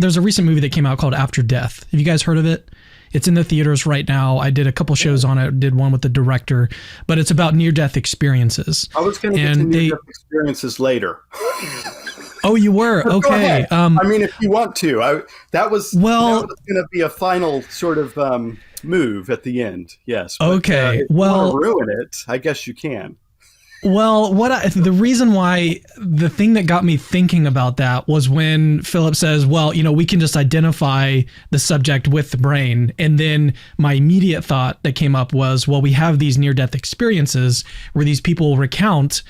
there's a recent movie that came out called After Death. Have you guys heard of it? It's in the theaters right now. I did a couple shows on it. Did one with the director, but it's about near-death experiences. I was going to get to near-death experiences later. Oh, you were? Okay. I mean, if you want to, that was going to be a final sort of move at the end. Yes. But, okay. If you want to ruin it, I guess you can. Well, the reason why, the thing that got me thinking about that was when Philip says, well, we can just identify the subject with the brain. And then my immediate thought that came up was, well, we have these near-death experiences where these people recount,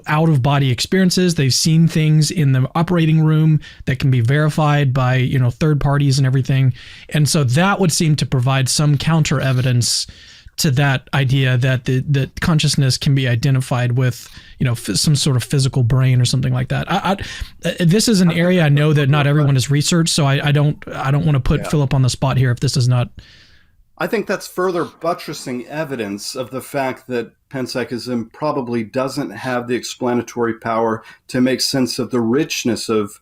out-of-body experiences. They've seen things in the operating room that can be verified by, third parties and everything. And so that would seem to provide some counter evidence to that idea that that consciousness can be identified with, some sort of physical brain or something like that. This is an area I know that not everyone has researched, so I don't want to put Philip on the spot here if this is not. I think that's further buttressing evidence of the fact that panpsychism probably doesn't have the explanatory power to make sense of the richness of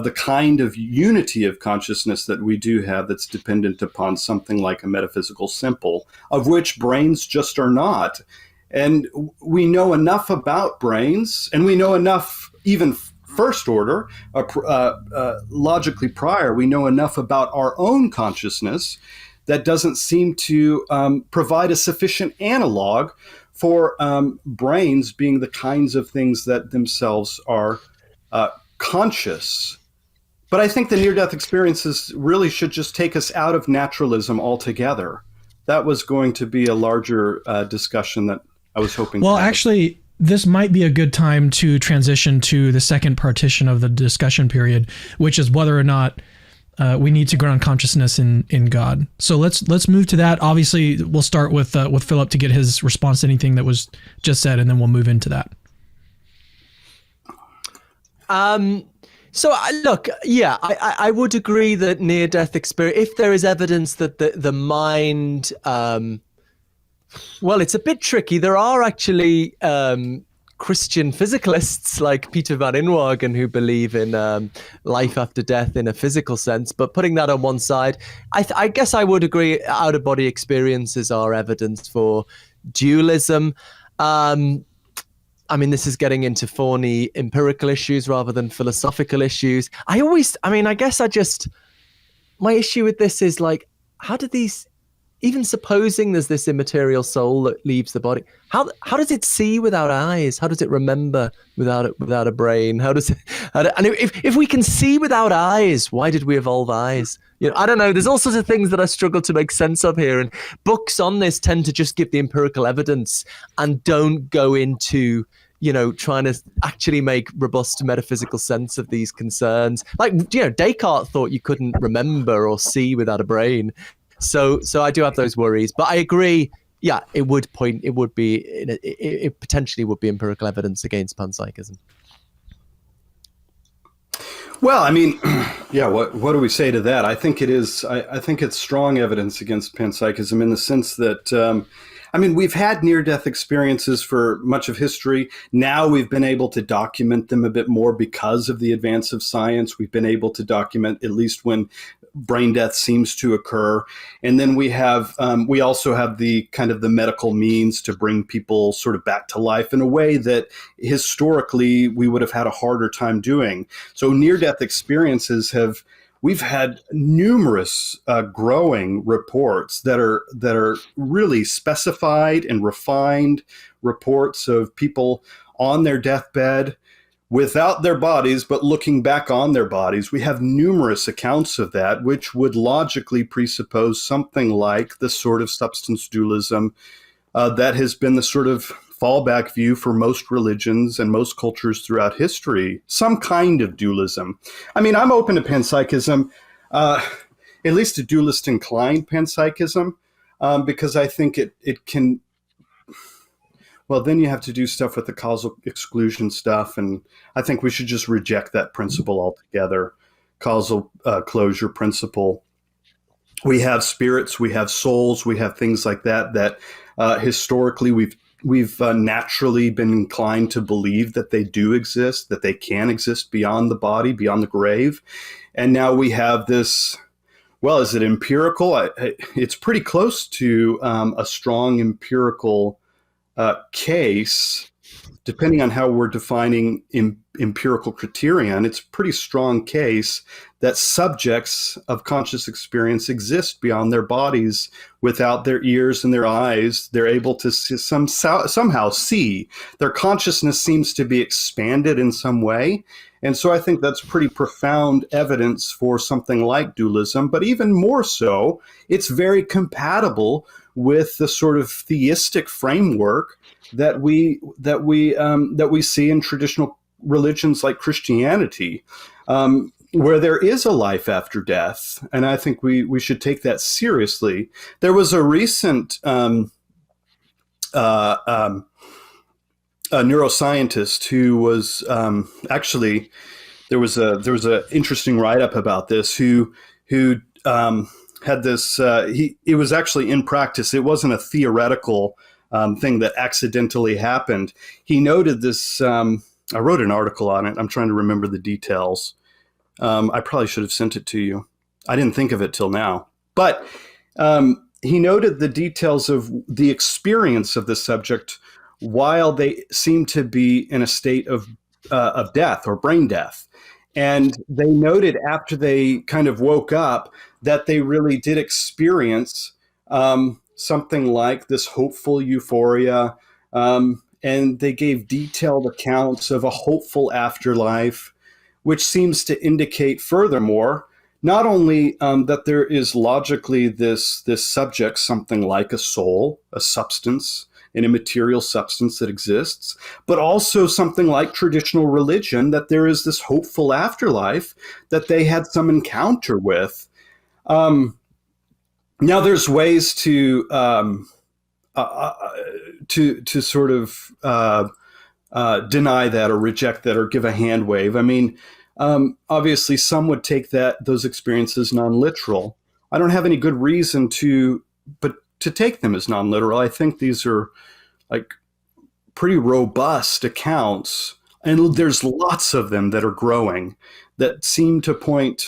the kind of unity of consciousness that we do have that's dependent upon something like a metaphysical simple, of which brains just are not. And we know enough about brains, and we know enough, even first order, logically prior, we know enough about our own consciousness that doesn't seem to provide a sufficient analog for brains being the kinds of things that themselves are conscious. But I think the near-death experiences really should just take us out of naturalism altogether. That was going to be a larger discussion that I was hoping. Well, actually, this might be a good time to transition to the second partition of the discussion period, which is whether or not we need to ground consciousness in God. So let's move to that. Obviously, we'll start with Philip to get his response to anything that was just said, and then we'll move into that. So look, I would agree that near-death experience, if there is evidence that the mind, well, it's a bit tricky. There are actually Christian physicalists like Peter van Inwagen who believe in life after death in a physical sense. But putting that on one side, I guess I would agree out-of-body experiences are evidence for dualism. I mean, this is getting into thorny empirical issues rather than philosophical issues. My issue with this is like, how do these, even supposing there's this immaterial soul that leaves the body, how does it see without eyes? How does it remember without a brain? And if we can see without eyes, why did we evolve eyes? I don't know. There's all sorts of things that I struggle to make sense of here. And books on this tend to just give the empirical evidence and don't go into, trying to actually make robust metaphysical sense of these concerns. Like, Descartes thought you couldn't remember or see without a brain. So I do have those worries, but I agree. Yeah, it potentially would be empirical evidence against panpsychism. Well, I mean, what do we say to that? I think it is. I think it's strong evidence against panpsychism in the sense that, we've had near-death experiences for much of history. Now we've been able to document them a bit more because of the advance of science. We've been able to document at least when brain death seems to occur. And then we also have the kind of the medical means to bring people sort of back to life in a way that historically we would have had a harder time doing. So near-death experiences we've had numerous growing reports that are really specified and refined reports of people on their deathbed without their bodies, but looking back on their bodies. We have numerous accounts of that, which would logically presuppose something like the sort of substance dualism that has been the sort of fallback view for most religions and most cultures throughout history, some kind of dualism. I mean, I'm open to panpsychism, at least a dualist-inclined panpsychism, because I think it can. Well, then you have to do stuff with the causal exclusion stuff, and I think we should just reject that principle altogether, causal closure principle. We have spirits, we have souls, we have things like that historically we've naturally been inclined to believe that they do exist, that they can exist beyond the body, beyond the grave. And now we have this, well, is it empirical? It's pretty close to a strong empirical case, depending on how we're defining empirical criterion. It's a pretty strong case that subjects of conscious experience exist beyond their bodies. Without their ears and their eyes, they're able to somehow see. Their consciousness seems to be expanded in some way. And so I think that's pretty profound evidence for something like dualism. But even more so, it's very compatible with the sort of theistic framework that we see in traditional religions like Christianity, where there is a life after death. And I think we should take that seriously. There was a recent a neuroscientist who was actually, there was a interesting write-up about this, who had this, it was actually in practice. It wasn't a theoretical thing that accidentally happened. He noted this, I wrote an article on it. I'm trying to remember the details. I probably should have sent it to you. I didn't think of it till now. But he noted the details of the experience of the subject while they seemed to be in a state of death or brain death. And they noted after they kind of woke up that they really did experience something like this hopeful euphoria. And they gave detailed accounts of a hopeful afterlife, which seems to indicate furthermore, not only that there is logically this subject, something like a soul, a substance, an immaterial substance that exists, but also something like traditional religion, that there is this hopeful afterlife that they had some encounter with. Now, there's ways to sort of deny that or reject that or give a hand wave. I mean, obviously, some would take those experiences non-literal. I don't have any good reason to take them as non-literal. I think these are like pretty robust accounts, and there's lots of them that are growing that seem to point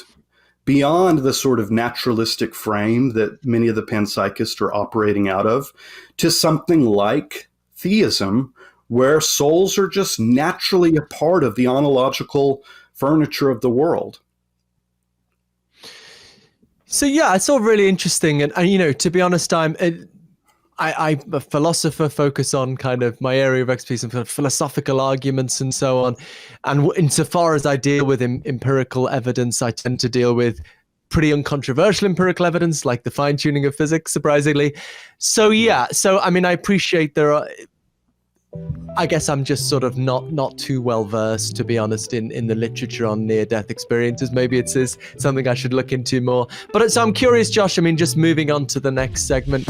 beyond the sort of naturalistic frame that many of the panpsychists are operating out of, to something like theism, where souls are just naturally a part of the ontological furniture of the world. So yeah, it's all really interesting, and you know, to be honest, I'm a philosopher, focus on kind of my area of expertise and philosophical arguments and so on. And insofar as I deal with empirical evidence, I tend to deal with pretty uncontroversial empirical evidence, like the fine-tuning of physics, surprisingly. So yeah, so I mean, I appreciate I guess I'm just sort of not too well versed, to be honest, in the literature on near-death experiences. Maybe it is something I should look into more. But so I'm curious, Josh, I mean, just moving on to the next segment.